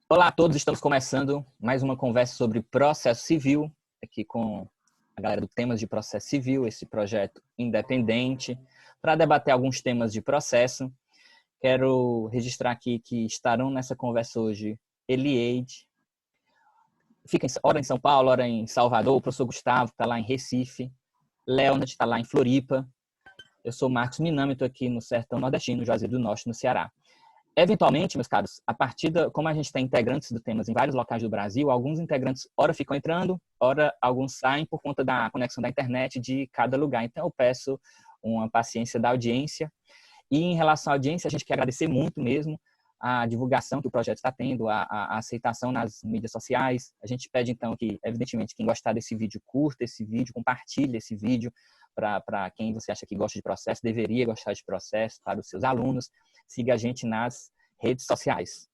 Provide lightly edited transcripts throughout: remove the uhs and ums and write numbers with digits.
Olá a todos, estamos começando mais uma conversa sobre processo civil, aqui com a galera do Temas de Processo Civil, esse projeto independente, para debater alguns temas de processo. Quero registrar aqui que estarão nessa conversa hoje Elieide, fica ora em São Paulo, ora em Salvador, o professor Gustavo está lá em Recife, Leonard está lá em Floripa, eu sou Marcos Minami, estou aqui no Sertão Nordestino, Juazeiro do Norte, no Ceará. Eventualmente, meus caros, como a gente tem integrantes do Temas em vários locais do Brasil, alguns integrantes ora ficam entrando, ora alguns saem por conta da conexão da internet de cada lugar. Então, eu peço uma paciência da audiência. E em relação à audiência, a gente quer agradecer muito mesmo a divulgação que o projeto está tendo, a aceitação nas mídias sociais. A gente pede, então, que, evidentemente, quem gostar desse vídeo, curta esse vídeo, compartilhe esse vídeo para quem você acha que gosta de processo, deveria gostar de processo, para os seus alunos. Siga a gente nas redes sociais.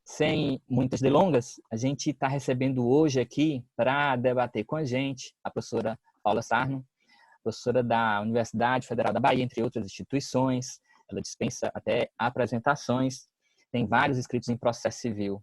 Sem muitas delongas, a gente está recebendo hoje aqui para debater com a gente a professora Paula Sarno, professora da Universidade Federal da Bahia, entre outras instituições. Ela dispensa até apresentações, tem vários escritos em processo civil.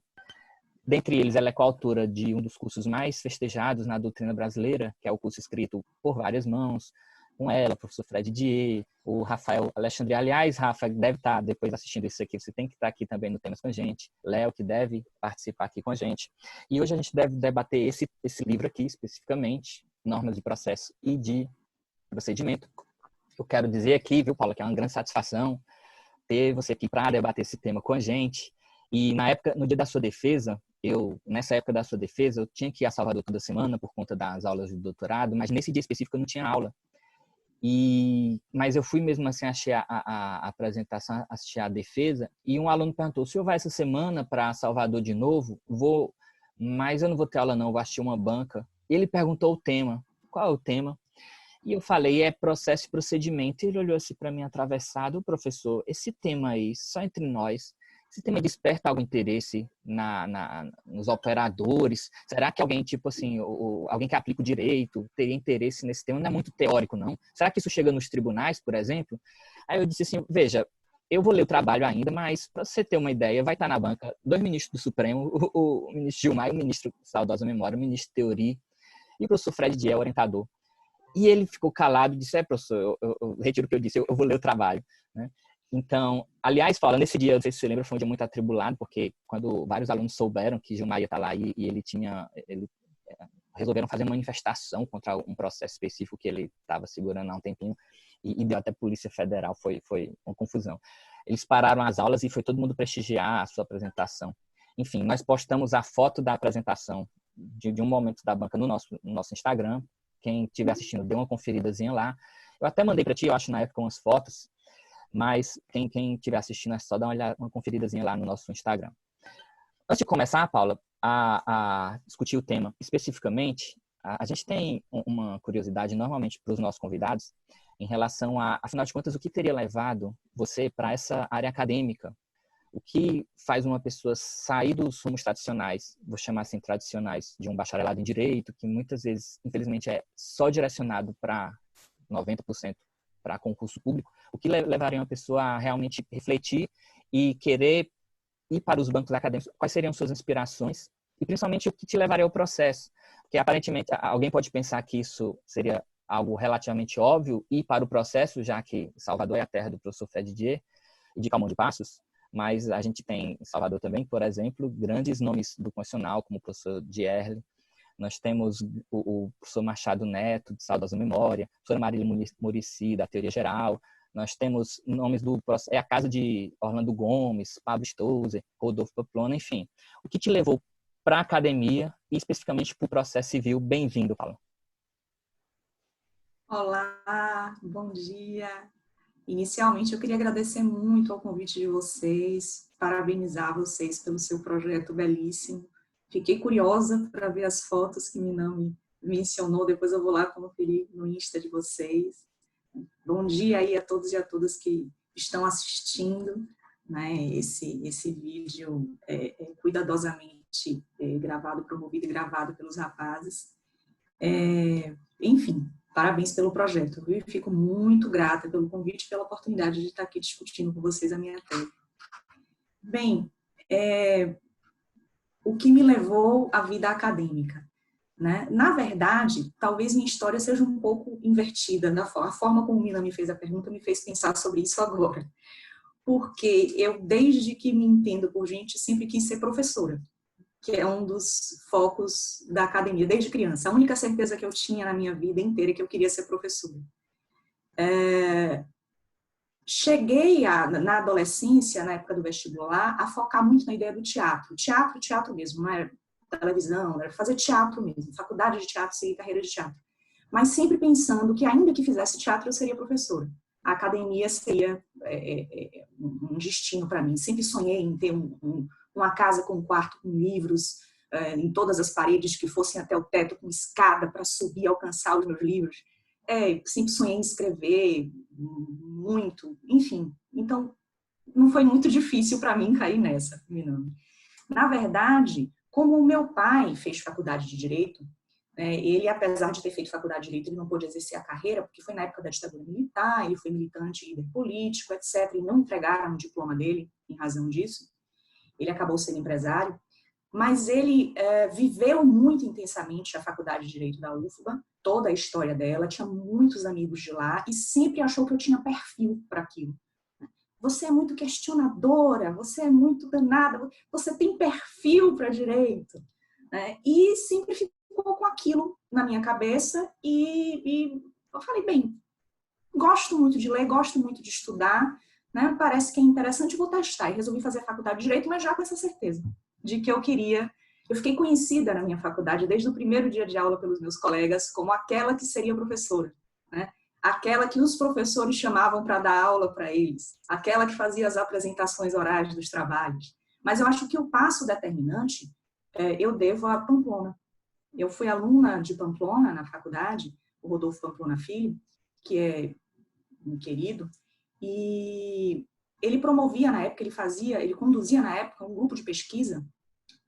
Dentre eles, ela é coautora de um dos cursos mais festejados na doutrina brasileira, que é o curso escrito por várias mãos, com ela, o professor Fred Dier, o Rafael Alexandre. Aliás, Rafa, deve estar depois assistindo isso aqui, você tem que estar aqui também no Temas com a gente. Léo, que deve participar aqui com a gente. E hoje a gente deve debater esse livro aqui, especificamente, Normas de Processo e de Procedimento. Eu quero dizer aqui, viu, Paula, que é uma grande satisfação ter você aqui para debater esse tema com a gente. E no dia da sua defesa, nessa época da sua defesa, eu tinha que ir a Salvador toda semana por conta das aulas de doutorado, mas nesse dia específico eu não tinha aula. Mas eu fui mesmo assim assistir a apresentação, assistir a defesa, e um aluno perguntou: o senhor vai essa semana para Salvador de novo? Vou, mas eu não vou ter aula não, vou assistir uma banca. E ele perguntou o tema. Qual é o tema? E eu falei: é processo e procedimento. E ele olhou assim para mim atravessado: professor, esse tema aí, só entre nós, esse tema desperta algum interesse nos operadores? Será que alguém, tipo assim, alguém que aplica o direito, teria interesse nesse tema? Não é muito teórico, não. Será que isso chega nos tribunais, por exemplo? Aí eu disse assim: veja, eu vou ler o trabalho ainda, mas para você ter uma ideia, vai estar na banca dois ministros do Supremo, o ministro Gilmar e o ministro, saudosa memória, o ministro Teori, e o professor Fred Dier, orientador. E ele ficou calado e disse: professor, eu retiro o que eu disse, eu vou ler o trabalho, né? Então, aliás, Paula, nesse dia, não sei se você lembra, foi um dia muito atribulado, porque quando vários alunos souberam que Gilmar ia estar lá e resolveram fazer uma manifestação contra um processo específico que ele estava segurando há um tempinho, e deu até Polícia Federal, foi uma confusão. Eles pararam as aulas e foi todo mundo prestigiar a sua apresentação. Enfim, nós postamos a foto da apresentação de um momento da banca no nosso Instagram. Quem estiver assistindo, dê uma conferidazinha lá. Eu até mandei para ti, eu acho, na época, umas fotos, mas quem estiver assistindo é só dar uma conferidazinha lá no nosso Instagram. Antes de começar, Paula, a discutir o tema especificamente, a gente tem uma curiosidade normalmente para os nossos convidados em relação afinal de contas, o que teria levado você para essa área acadêmica? O que faz uma pessoa sair dos rumos tradicionais, vou chamar assim tradicionais, de um bacharelado em Direito, que muitas vezes, infelizmente, é só direcionado para 90% para concurso público, o que levaria uma pessoa a realmente refletir e querer ir para os bancos acadêmicos? Quais seriam suas inspirações? E principalmente o que te levaria ao processo? Porque aparentemente alguém pode pensar que isso seria algo relativamente óbvio, ir para o processo, já que Salvador é a terra do professor Fred Dier e de Calmon de Passos, mas a gente tem em Salvador também, por exemplo, grandes nomes do constitucional, como o professor Dierle. Nós temos o professor Machado Neto, de saudosa memória, a professora Marília Muricy, da Teoria Geral. Nós temos nomes a casa de Orlando Gomes, Pablo Stouzer, Rodolfo Pamplona, enfim. O que te levou para a academia e especificamente para o processo civil? Bem-vindo, Paulo. Olá, bom dia. Inicialmente, eu queria agradecer muito ao convite de vocês, parabenizar vocês pelo seu projeto belíssimo. Fiquei curiosa para ver as fotos que Minami mencionou, depois eu vou lá conferir no Insta de vocês. Bom dia aí a todos e a todas que estão assistindo, né? Esse vídeo cuidadosamente gravado, promovido e gravado pelos rapazes. Enfim, parabéns pelo projeto, viu? Fico muito grata pelo convite e pela oportunidade de estar aqui discutindo com vocês a minha tese. Bem, o que me levou à vida acadêmica, né? Na verdade, talvez minha história seja um pouco invertida. A forma como Mina me fez a pergunta me fez pensar sobre isso agora. Porque eu, desde que me entendo por gente, sempre quis ser professora, que é um dos focos da academia, desde criança. A única certeza que eu tinha na minha vida inteira é que eu queria ser professora. Cheguei na adolescência, na época do vestibular, a focar muito na ideia do teatro. Teatro mesmo, não era televisão, era fazer teatro mesmo, faculdade de teatro, seguir carreira de teatro. Mas sempre pensando que, ainda que fizesse teatro, eu seria professora. A academia seria um destino para mim. Sempre sonhei em ter uma casa com um quarto com livros, em todas as paredes que fossem até o teto, com escada para subir e alcançar os meus livros. Sempre sonhei em escrever muito, enfim. Então, não foi muito difícil para mim cair nessa, Minami. Na verdade, como o meu pai fez faculdade de Direito, ele, apesar de ter feito faculdade de Direito, ele não pôde exercer a carreira, porque foi na época da ditadura militar, ele foi militante, líder político, etc., e não entregaram o diploma dele em razão disso. Ele acabou sendo empresário, mas ele viveu muito intensamente a faculdade de Direito da UFBA, toda a história dela, tinha muitos amigos de lá e sempre achou que eu tinha perfil para aquilo. Você é muito questionadora, você é muito danada, você tem perfil para direito. Né? E sempre ficou com aquilo na minha cabeça e eu falei, bem, gosto muito de ler, gosto muito de estudar, né? Parece que é interessante, vou testar. E resolvi fazer a faculdade de Direito, mas já com essa certeza de que eu queria. Eu fiquei conhecida na minha faculdade desde o primeiro dia de aula pelos meus colegas como aquela que seria professora, né? Aquela que os professores chamavam para dar aula para eles, aquela que fazia as apresentações orais dos trabalhos. Mas eu acho que o passo determinante eu devo a Pamplona. Eu fui aluna de Pamplona na faculdade, o Rodolfo Pamplona Filho, que é um querido, e ele promovia na época, ele conduzia na época um grupo de pesquisa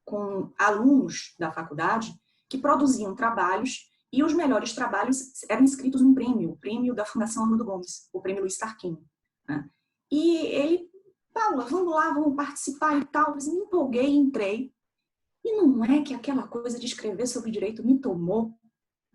com alunos da faculdade que produziam trabalhos e os melhores trabalhos eram inscritos num prêmio, o prêmio da Fundação Arnoldo Gomes, o prêmio Luiz Tarquínio. Né? E ele, Paula, vamos lá, vamos participar e tal. Eu me empolguei, entrei. E não é que aquela coisa de escrever sobre direito me tomou.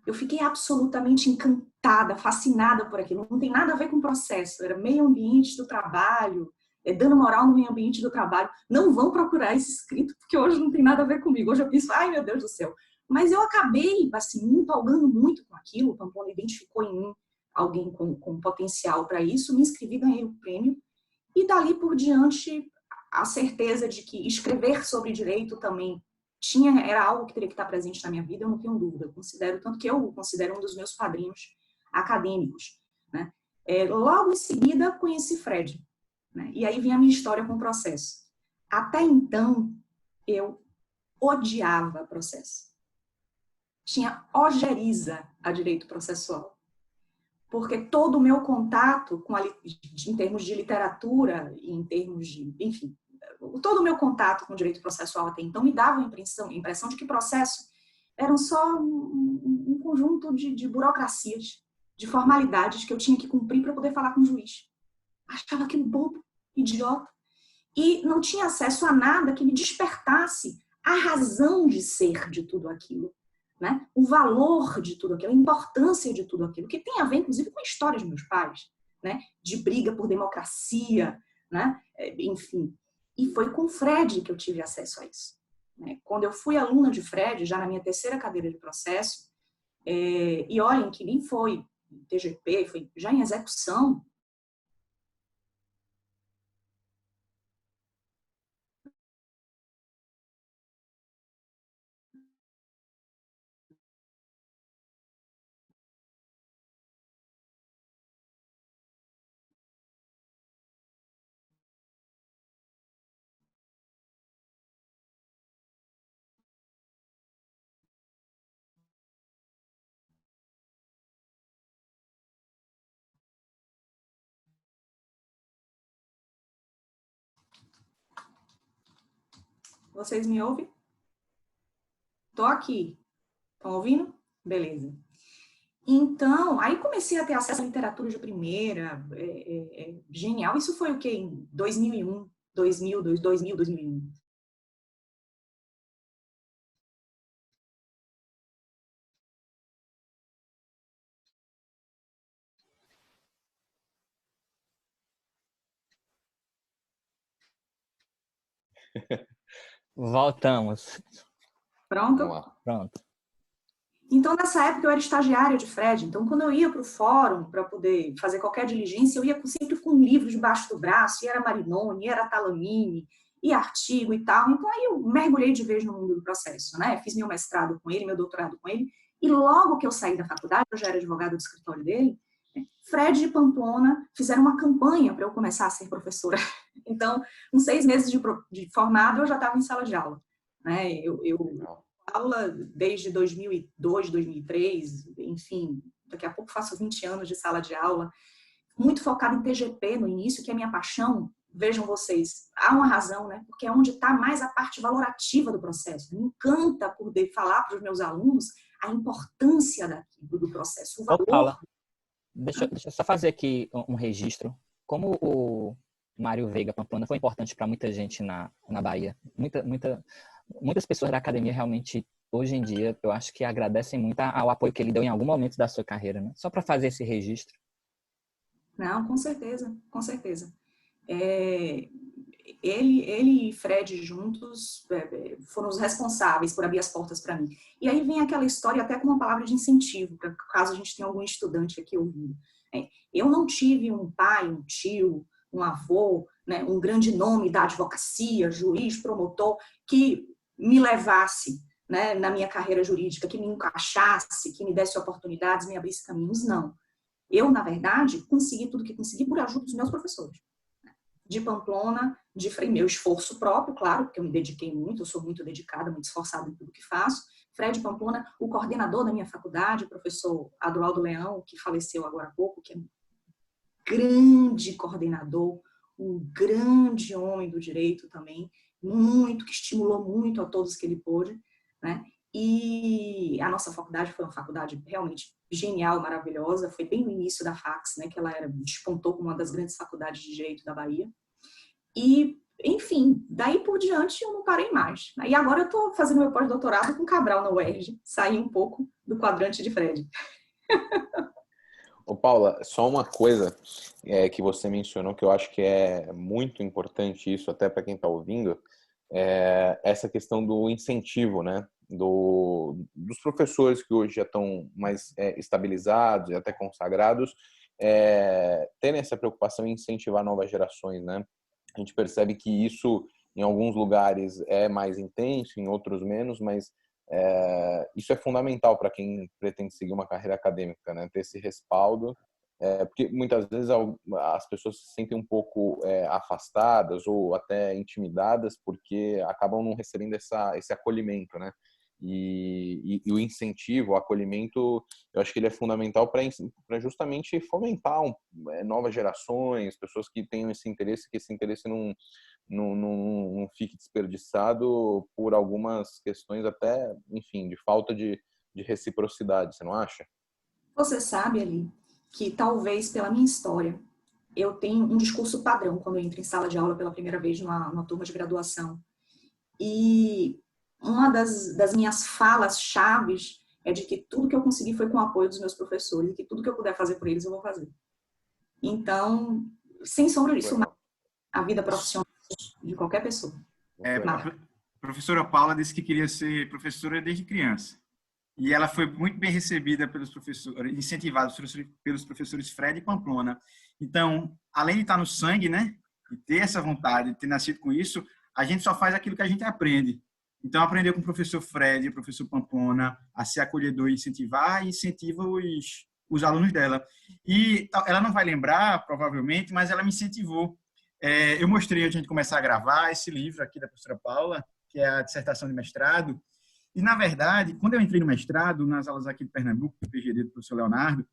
Eu fiquei absolutamente encantada, fascinada por aquilo. Não tem nada a ver com o processo, era meio ambiente do trabalho, dando moral no meio ambiente do trabalho. Não vão procurar esse escrito, porque hoje não tem nada a ver comigo. Hoje eu penso, ai meu Deus do céu. Mas eu acabei, assim, me empolgando muito com aquilo. O Pamplona identificou em mim alguém com potencial para isso, me inscrevi, ganhei o prêmio. E dali por diante, a certeza de que escrever sobre direito também era algo que teria que estar presente na minha vida, eu não tenho dúvida. Eu considero, tanto que eu o considero um dos meus padrinhos acadêmicos. Né? Logo em seguida, conheci Fred. Né? E aí vem a minha história com o processo. Até então, eu odiava processo. Tinha ojeriza a direito processual. Porque todo o meu contato, em termos de literatura, em termos de, enfim, todo o meu contato com o direito processual até então me dava a impressão de que processo eram só um conjunto de burocracias, de formalidades que eu tinha que cumprir para poder falar com o juiz. Achava aquilo bobo, idiota. E não tinha acesso a nada que me despertasse a razão de ser de tudo aquilo. Né? O valor de tudo aquilo, a importância de tudo aquilo, que tem a ver, inclusive, com a história dos meus pais, né? De briga por democracia, né? Enfim. E foi com Fred que eu tive acesso a isso. Né? Quando eu fui aluna de Fred, já na minha terceira cadeira de processo, e olhem que nem foi TGP, foi já em execução. Vocês me ouvem? Tô aqui. Estão ouvindo? Beleza. Então, aí comecei a ter acesso à literatura de primeira, genial. Isso foi o quê? Em 2001, 2000, 2001. Voltamos. Pronto? Vamos lá. Pronto. Então, nessa época, eu era estagiária de Fred. Então, quando eu ia para o fórum para poder fazer qualquer diligência, eu ia sempre com um livro debaixo do braço, e era Marinoni, e era Talamini, e artigo e tal. Então, aí eu mergulhei de vez no mundo do processo, né? Fiz meu mestrado com ele, meu doutorado com ele, e logo que eu saí da faculdade, eu já era advogada do escritório dele, Fred e Pamplona fizeram uma campanha para eu começar a ser professora. Então, com 6 meses de formado, eu já estava em sala de aula, né? Eu aula desde 2002, 2003, enfim, daqui a pouco faço 20 anos de sala de aula, muito focada em TGP no início, que é a minha paixão. Vejam vocês, há uma razão, né? Porque é onde está mais a parte valorativa do processo. Me encanta poder falar para os meus alunos a importância do processo, o valor. Paula, deixa eu só fazer aqui um registro. Como o Mário Veiga Pamplona foi importante para muita gente na Bahia. Muitas pessoas da academia realmente, hoje em dia, eu acho que agradecem muito ao apoio que ele deu em algum momento da sua carreira, né? Só para fazer esse registro. Não, com certeza, com certeza. Ele e Fred juntos foram os responsáveis por abrir as portas para mim. E aí vem aquela história até com uma palavra de incentivo, para caso a gente tenha algum estudante aqui ouvindo. Eu não tive um pai, um tio, um avô, né, um grande nome da advocacia, juiz, promotor, que me levasse, né, na minha carreira jurídica, que me encaixasse, que me desse oportunidades, me abrisse caminhos, não. Eu, na verdade, consegui tudo que consegui por ajuda dos meus professores. De Pamplona, meu esforço próprio, claro, porque eu me dediquei muito, eu sou muito dedicada, muito esforçada em tudo que faço. Fred Pamplona, o coordenador da minha faculdade, o professor Adualdo Leão, que faleceu agora há pouco, que é um grande coordenador, um grande homem do direito também, que estimulou muito a todos que ele pôde, né? E a nossa faculdade foi uma faculdade realmente genial, maravilhosa, foi bem no início da Fax, né, que ela despontou como uma das grandes faculdades de direito da Bahia. E, enfim, daí por diante eu não parei mais. E agora eu estou fazendo meu pós-doutorado com Cabral na UERJ, saí um pouco do quadrante de Fred. Ô, Paula, só uma coisa que você mencionou que eu acho que é muito importante isso até para quem está ouvindo, essa questão do incentivo, né? Dos professores que hoje já estão mais estabilizados e até consagrados, terem essa preocupação em incentivar novas gerações, né? A gente percebe que isso em alguns lugares é mais intenso, em outros menos, mas isso é fundamental para quem pretende seguir uma carreira acadêmica, né? Ter esse respaldo, porque muitas vezes as pessoas se sentem um pouco afastadas ou até intimidadas porque acabam não recebendo esse acolhimento, né? E o incentivo, o acolhimento, eu acho que ele é fundamental para justamente fomentar novas gerações, pessoas que tenham esse interesse, que esse interesse não fique desperdiçado por algumas questões até, enfim, de falta de reciprocidade, você não acha? Você sabe, Ali, que talvez pela minha história, eu tenho um discurso padrão quando eu entro em sala de aula pela primeira vez numa turma de graduação. E uma das minhas falas chaves é de que tudo que eu consegui foi com o apoio dos meus professores e que tudo que eu puder fazer por eles eu vou fazer. Então, sem sombra disso, a vida profissional de qualquer pessoa. A professora Paula disse que queria ser professora desde criança. E ela foi muito bem recebida pelos professores, incentivada pelos professores Fred e Pamplona. Então, além de estar no sangue, né, e ter essa vontade, de ter nascido com isso, a gente só faz aquilo que a gente aprende. Então, aprendeu com o professor Fred e o professor Pamplona a ser acolhedor e incentivar, e incentiva os alunos dela. E ela não vai lembrar, provavelmente, mas ela me incentivou. Eu mostrei, antes de a gente começar a gravar, esse livro aqui da professora Paula, que é a dissertação de mestrado. E, na verdade, quando eu entrei no mestrado, nas aulas aqui de Pernambuco, do PGD do professor Leonardo,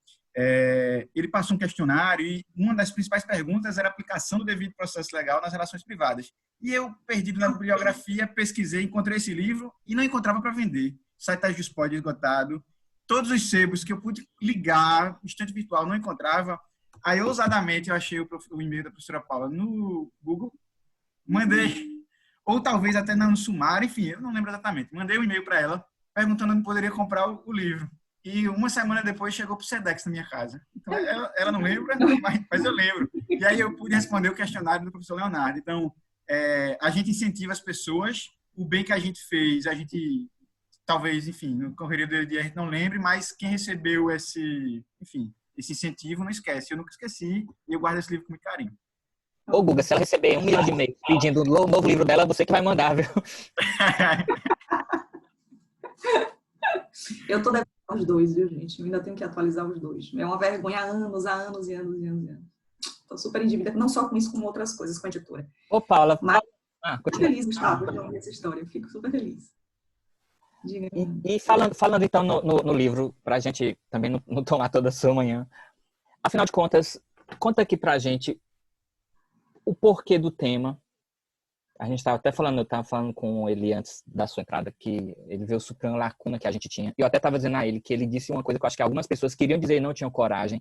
ele passou um questionário e uma das principais perguntas era a aplicação do devido processo legal nas relações privadas. E eu, perdido na bibliografia, pesquisei, encontrei esse livro e não encontrava para vender. O site da Juspod esgotado, todos os sebos que eu pude ligar, estante virtual, não encontrava. Aí, ousadamente, eu achei o e-mail da professora Paula no Google, mandei, ou talvez até no sumário, enfim, eu não lembro exatamente. Mandei um e-mail para ela, perguntando onde poderia comprar o livro. E uma semana depois chegou para o Sedex na minha casa. Então, ela não lembra, mas eu lembro. E aí eu pude responder o questionário do professor Leonardo. Então, a gente incentiva as pessoas, o bem que a gente fez, a gente talvez, enfim, no correria do dia a gente não lembre, mas quem recebeu esse incentivo não esquece. Eu nunca esqueci e eu guardo esse livro com muito carinho. Ô, Guga, se ela receber 1 milhão de e-mails pedindo o novo livro dela, você que vai mandar, viu? Eu tô devendo os 2, viu, gente? Eu ainda tenho que atualizar os 2. É uma vergonha há anos e anos. Tô super endividada, não só com isso, como outras coisas com a editora. Ô, Paula, Mas continua. feliz, Gustavo, de ouvir essa história. Eu fico super feliz. Diga. E falando então no livro, pra gente também não tomar toda a sua manhã. Afinal de contas, conta aqui pra gente o porquê do tema. A gente estava até falando, eu estava falando com ele antes da sua entrada, que ele veio suprindo a lacuna que a gente tinha. Eu até estava dizendo a ele que ele disse uma coisa que eu acho que algumas pessoas queriam dizer e não tinham coragem.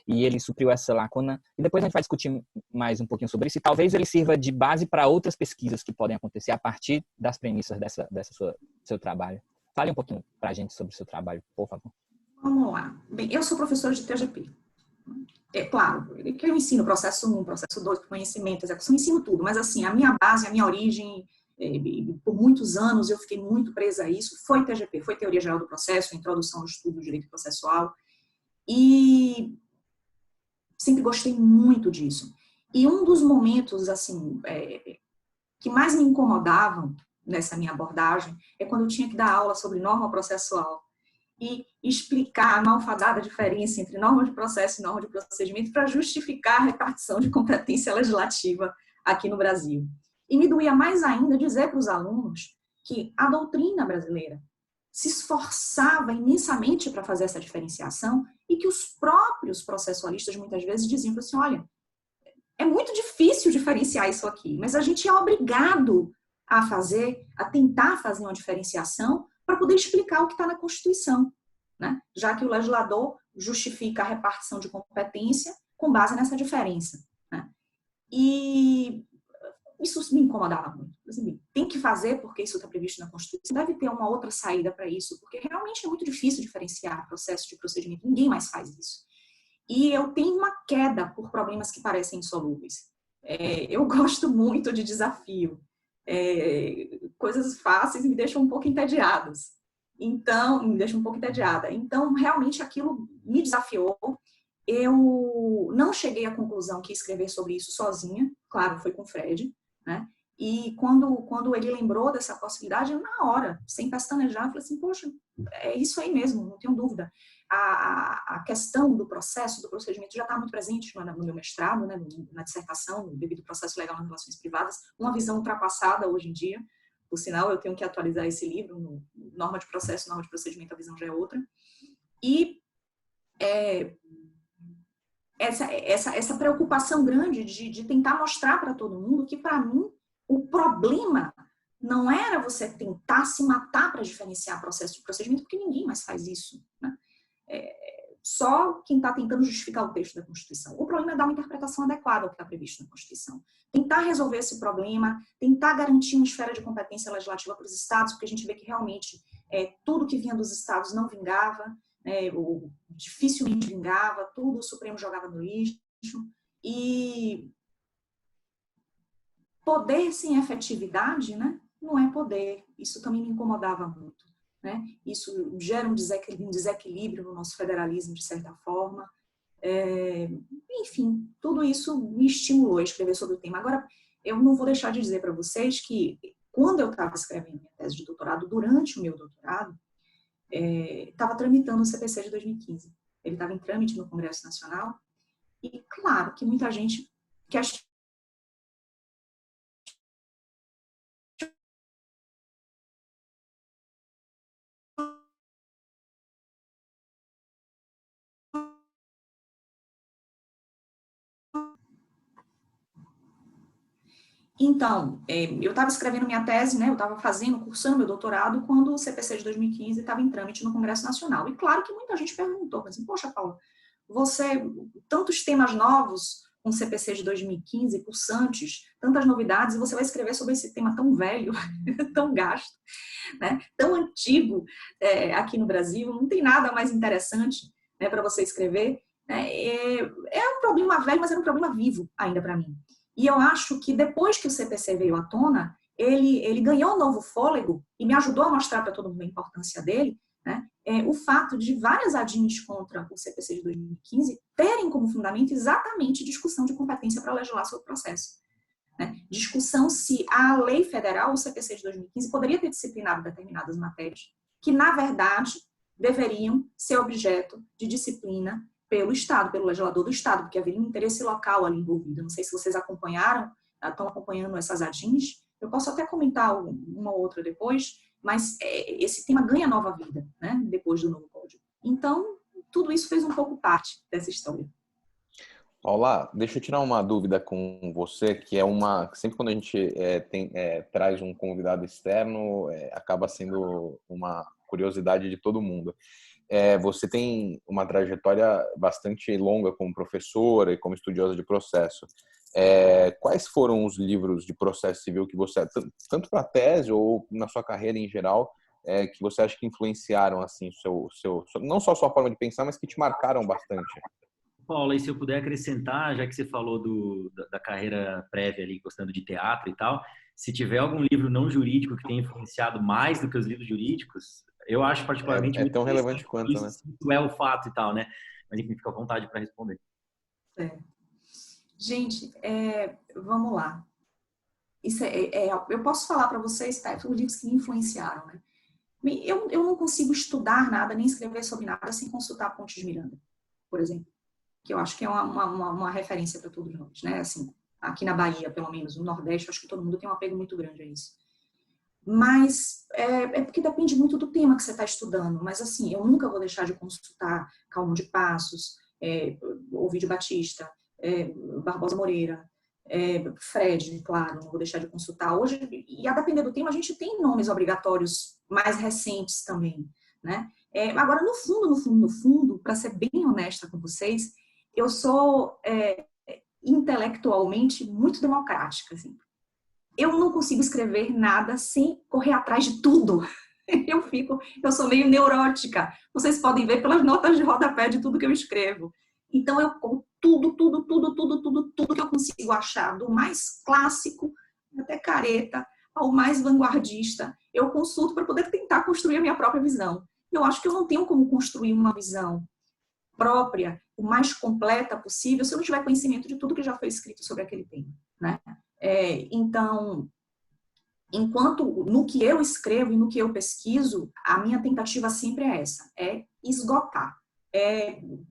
E ele supriu essa lacuna. E depois a gente vai discutir mais um pouquinho sobre isso. E talvez ele sirva de base para outras pesquisas que podem acontecer a partir das premissas seu trabalho. Fale um pouquinho para a gente sobre o seu trabalho, por favor. Vamos lá. Bem, eu sou professora de TGP. É claro, que eu ensino processo 1, processo 2, conhecimento, execução, eu ensino tudo. Mas, assim, a minha base, a minha origem, por muitos anos eu fiquei muito presa a isso, foi TGP, foi Teoria Geral do Processo, Introdução ao Estudo do Direito Processual. E sempre gostei muito disso. E um dos momentos, assim, que mais me incomodavam nessa minha abordagem é quando eu tinha que dar aula sobre norma processual e explicar a malfadada diferença entre norma de processo e norma de procedimento para justificar a repartição de competência legislativa aqui no Brasil. E me doía mais ainda dizer para os alunos que a doutrina brasileira se esforçava imensamente para fazer essa diferenciação e que os próprios processualistas muitas vezes diziam assim, olha, é muito difícil diferenciar isso aqui, mas a gente é obrigado a tentar fazer uma diferenciação para poder explicar o que está na Constituição, né? Já que o legislador justifica a repartição de competência com base nessa diferença, né? E isso me incomodava muito. Assim, tem que fazer porque isso está previsto na Constituição. Deve ter uma outra saída para isso, porque realmente é muito difícil diferenciar processo de procedimento. Ninguém mais faz isso. E eu tenho uma queda por problemas que parecem insolúveis. Eu gosto muito de desafio. Coisas fáceis me deixam um pouco entediadas. Então, realmente aquilo me desafiou. Eu não cheguei à conclusão que ia escrever sobre isso sozinha. Claro, foi com o Fred, né? E quando ele lembrou dessa possibilidade, eu, na hora, sem pestanejar, falei assim, poxa, é isso aí mesmo, não tenho dúvida. A questão do processo, do procedimento já está muito presente no meu mestrado, né, na dissertação, no devido processo legal nas relações privadas, uma visão ultrapassada hoje em dia. Por sinal, eu tenho que atualizar esse livro, norma de processo, norma de procedimento, a visão já é outra. E essa preocupação grande de tentar mostrar para todo mundo que, para mim, o problema não era você tentar se matar para diferenciar processo de procedimento, porque ninguém mais faz isso, né? Só quem está tentando justificar o texto da Constituição. O problema é dar uma interpretação adequada ao que está previsto na Constituição. Tentar resolver esse problema, tentar garantir uma esfera de competência legislativa para os estados, porque a gente vê que realmente tudo que vinha dos estados não vingava, ou dificilmente vingava, tudo o Supremo jogava no lixo. E poder sem efetividade, né, não é poder. Isso também me incomodava muito, né? Isso gera um desequilíbrio no nosso federalismo, de certa forma. Enfim, tudo isso me estimulou a escrever sobre o tema. Agora, eu não vou deixar de dizer para vocês que, quando eu estava escrevendo minha tese de doutorado, durante o meu doutorado, estava tramitando o CPC de 2015. Ele estava em trâmite no Congresso Nacional. E, claro, que muita gente questionou. Então, eu estava escrevendo minha tese, né, eu estava cursando meu doutorado, quando o CPC de 2015 estava em trâmite no Congresso Nacional. E claro que muita gente perguntou, assim, poxa, Paula, tantos temas novos com o CPC de 2015, pulsantes, tantas novidades, e você vai escrever sobre esse tema tão velho, tão gasto, né, tão antigo aqui no Brasil, não tem nada mais interessante, né, para você escrever. É um problema velho, mas é um problema vivo ainda para mim. E eu acho que depois que o CPC veio à tona, ele ganhou um novo fôlego e me ajudou a mostrar para todo mundo a importância dele, né? O fato de várias ADINs contra o CPC de 2015 terem como fundamento exatamente discussão de competência para legislar sobre o processo. Né? Discussão se a lei federal, o CPC de 2015, poderia ter disciplinado determinadas matérias que, na verdade, deveriam ser objeto de disciplina pelo Estado, pelo legislador do Estado, porque havia um interesse local ali envolvido. Não sei se vocês acompanharam, estão acompanhando essas ADINs. Eu posso até comentar uma ou outra depois, mas esse tema ganha nova vida, né, depois do novo código. Então, tudo isso fez um pouco parte dessa história. Paula, deixa eu tirar uma dúvida com você, que é sempre quando a gente traz um convidado externo, acaba sendo uma curiosidade de todo mundo. Você tem uma trajetória bastante longa como professora e como estudiosa de processo. Quais foram os livros de processo civil que você, tanto para a tese ou na sua carreira em geral, que você acha que influenciaram assim não só a sua forma de pensar, mas que te marcaram bastante? Paula, e se eu puder acrescentar, já que você falou da carreira prévia ali, gostando de teatro e tal, se tiver algum livro não jurídico que tenha influenciado mais do que os livros jurídicos, eu acho particularmente muito tão relevante quanto, né? Isso é o fato e tal, né? Mas enfim, fica à vontade para responder. Gente, vamos lá. Eu posso falar para vocês, tá? Foram livros que me influenciaram, né? Eu não consigo estudar nada, nem escrever sobre nada sem consultar Pontes de Miranda, por exemplo, que eu acho que é uma referência para todos nós, né? Assim, aqui na Bahia, pelo menos, no Nordeste, eu acho que todo mundo tem um apego muito grande a isso. Mas porque depende muito do tema que você está estudando. Mas, assim, eu nunca vou deixar de consultar Calmon de Passos, Ovidio Batista, Barbosa Moreira, Fred, claro, não vou deixar de consultar. Hoje, e a depender do tema, a gente tem nomes obrigatórios mais recentes também, né? Agora, no fundo, para ser bem honesta com vocês, eu sou intelectualmente muito democrática, assim. Eu não consigo escrever nada sem correr atrás de tudo. Eu sou meio neurótica. Vocês podem ver pelas notas de rodapé de tudo que eu escrevo. Então, eu corro tudo que eu consigo achar, do mais clássico até careta, ao mais vanguardista, eu consulto para poder tentar construir a minha própria visão. Eu acho que eu não tenho como construir uma visão própria, o mais completa possível, se eu não tiver conhecimento de tudo que já foi escrito sobre aquele tema, né? Então, enquanto no que eu escrevo e no que eu pesquiso, a minha tentativa sempre é essa, esgotar,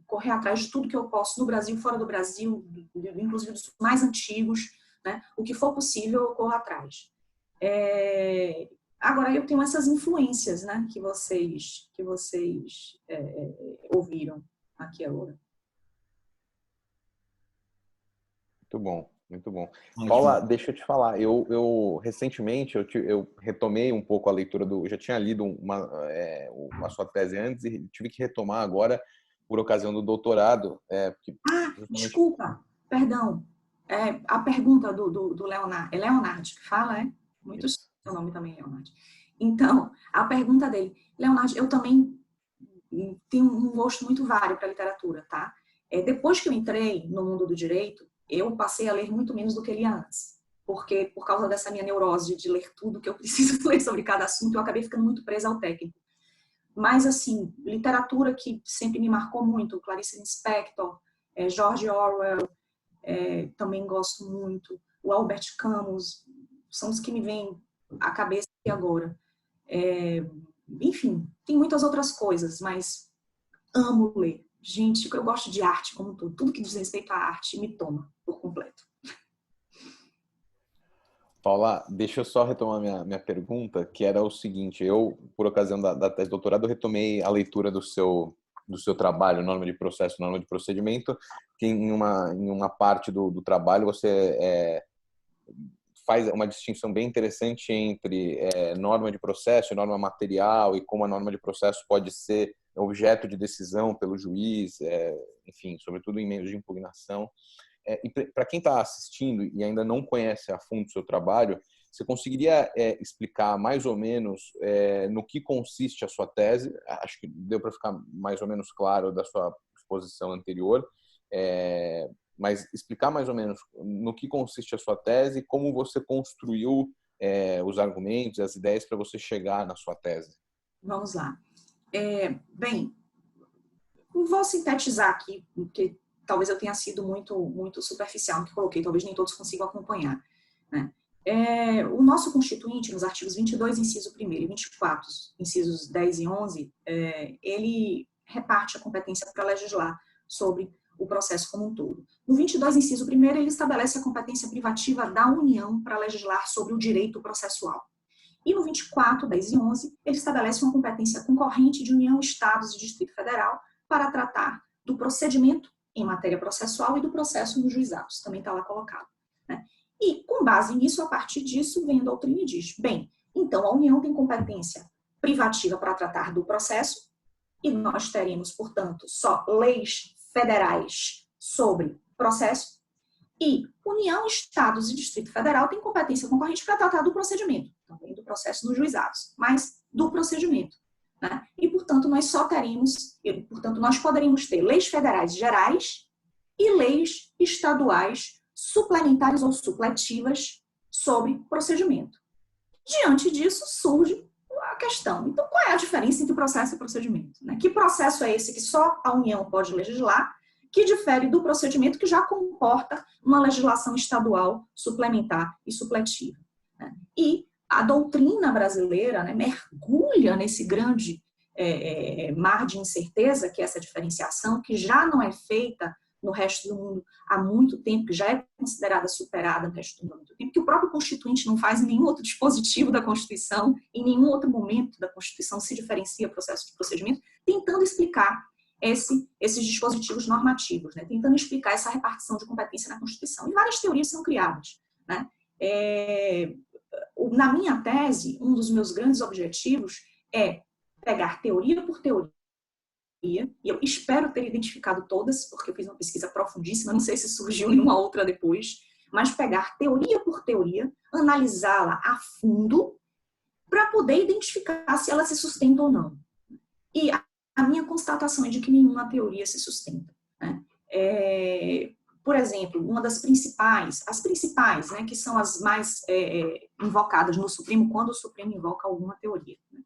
correr atrás de tudo que eu posso no Brasil, fora do Brasil, inclusive dos mais antigos, né? O que for possível, eu corro atrás. Agora, eu tenho essas influências, né, que vocês ouviram aqui agora. Muito bom, muito bom. Paula, deixa eu te falar, eu recentemente eu retomei um pouco a leitura eu já tinha lido uma sua tese antes e tive que retomar agora por ocasião do doutorado. Desculpa, perdão. A pergunta do Leonardo, é Leonardo que fala, Muito seu nome também, Leonardo. Então, a pergunta dele, Leonardo, eu também tenho um gosto muito vário para literatura, tá? Depois que eu entrei no mundo do direito, eu passei a ler muito menos do que lia antes, porque por causa dessa minha neurose de ler tudo que eu preciso ler sobre cada assunto, eu acabei ficando muito presa ao técnico. Mas, assim, literatura que sempre me marcou muito, Clarice Lispector, George Orwell, também gosto muito, o Albert Camus, são os que me vêm à cabeça aqui agora. Enfim, tem muitas outras coisas, mas amo ler. Gente, eu gosto de arte como tudo. Tudo que diz respeito à arte me toma por completo. Paula, deixa eu só retomar minha pergunta, que era o seguinte, eu, por ocasião da tese de doutorado, retomei a leitura do seu trabalho, norma de processo, norma de procedimento, que em uma parte do trabalho você faz uma distinção bem interessante entre norma de processo e norma material e como a norma de processo pode ser objeto de decisão pelo juiz, enfim, sobretudo em meios de impugnação. E para quem está assistindo e ainda não conhece a fundo o seu trabalho, você conseguiria explicar mais ou menos no que consiste a sua tese? Acho que deu para ficar mais ou menos claro da sua exposição anterior. mas explicar mais ou menos no que consiste a sua tese e como você construiu os argumentos, as ideias para você chegar na sua tese. Vamos lá. Bem, vou sintetizar aqui, porque talvez eu tenha sido muito superficial no que coloquei, talvez nem todos consigam acompanhar, né? O nosso Constituinte, nos artigos 22, inciso 1º, e 24, incisos 10 e 11, ele reparte a competência para legislar sobre o processo como um todo. No 22, inciso 1º, ele estabelece a competência privativa da União para legislar sobre o direito processual. E no 24, 10 e 11, ele estabelece uma competência concorrente de União, Estados e Distrito Federal para tratar do procedimento em matéria processual e do processo nos juizados. Também está lá colocado, né? E, com base nisso, a partir disso, vem a doutrina e diz, bem, então a União tem competência privativa para tratar do processo e nós teremos, portanto, só leis federais sobre processo, e União, Estados e Distrito Federal têm competência concorrente para tratar do procedimento, também do processo nos juizados, mas do procedimento, né? E, portanto, nós poderíamos ter leis federais gerais e leis estaduais suplementares ou supletivas sobre procedimento. Diante disso, surge a questão. Então, qual é a diferença entre processo e procedimento, né? Que processo é esse que só a União pode legislar, que difere do procedimento que já comporta uma legislação estadual suplementar e supletiva, né? E a doutrina brasileira, né, mergulha nesse grande mar de incerteza, que é essa diferenciação, que já não é feita no resto do mundo há muito tempo, que já é considerada superada no resto do mundo há muito tempo, que o próprio Constituinte não faz em nenhum outro dispositivo da Constituição, em nenhum outro momento da Constituição se diferencia processo de procedimento, tentando explicar esses dispositivos normativos, né? Tentando explicar essa repartição de competência na Constituição. E várias teorias são criadas, né? Na minha tese, um dos meus grandes objetivos é pegar teoria por teoria, e eu espero ter identificado todas, porque eu fiz uma pesquisa profundíssima, não sei se surgiu nenhuma outra depois, mas pegar teoria por teoria, analisá-la a fundo, para poder identificar se ela se sustenta ou não. E a minha constatação é de que nenhuma teoria se sustenta, né? Por exemplo, uma das principais, né, que são as mais invocadas no Supremo, quando o Supremo invoca alguma teoria, né?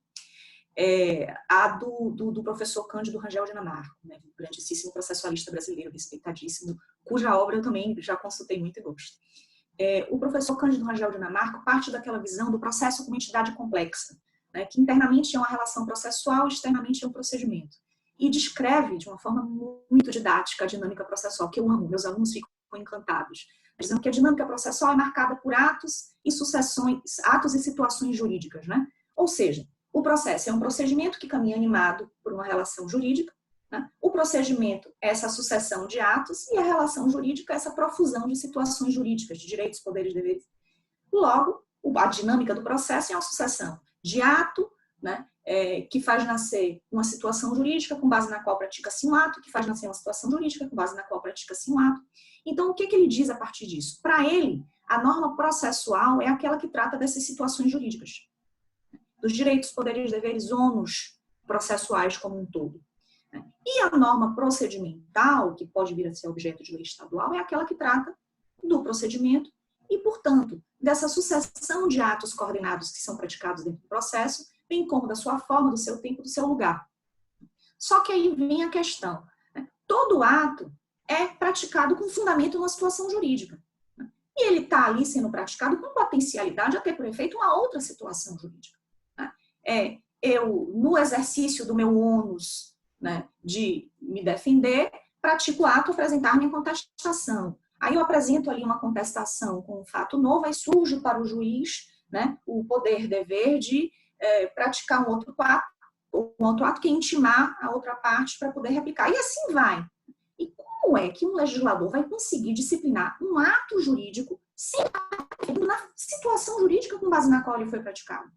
A do professor Cândido Rangel Dinamarco, né, um grandíssimo processualista brasileiro, respeitadíssimo, cuja obra eu também já consultei muito e gosto. O professor Cândido Rangel Dinamarco parte daquela visão do processo como entidade complexa, né, que internamente é uma relação processual, externamente é um procedimento. E descreve de uma forma muito didática a dinâmica processual, que eu amo, meus alunos ficam encantados, dizendo que a dinâmica processual é marcada por atos e situações jurídicas, né? Ou seja, o processo é um procedimento que caminha animado por uma relação jurídica, né? O procedimento é essa sucessão de atos e a relação jurídica é essa profusão de situações jurídicas, de direitos, poderes e deveres. Logo, a dinâmica do processo é uma sucessão de ato, né, que faz nascer uma situação jurídica com base na qual pratica-se um ato, que faz nascer uma situação jurídica com base na qual pratica-se um ato. Então, o que ele diz a partir disso? Para ele, a norma processual é aquela que trata dessas situações jurídicas, dos direitos, poderes, deveres, ônus processuais como um todo. E a norma procedimental, que pode vir a ser objeto de lei estadual, é aquela que trata do procedimento e, portanto, dessa sucessão de atos coordenados que são praticados dentro do processo, bem como da sua forma, do seu tempo, do seu lugar. Só que aí vem a questão, né? Todo ato é praticado com fundamento numa situação jurídica, né? E ele está ali sendo praticado com potencialidade a ter por efeito uma outra situação jurídica, né? Eu, no exercício do meu ônus, né, de me defender, pratico o ato, apresentar minha contestação. Aí eu apresento ali uma contestação com um fato novo, aí surge para o juiz, né, o poder-dever de praticar um outro ato que é intimar a outra parte para poder replicar. E assim vai. E como é que um legislador vai conseguir disciplinar um ato jurídico sem na situação jurídica com base na qual ele foi praticado?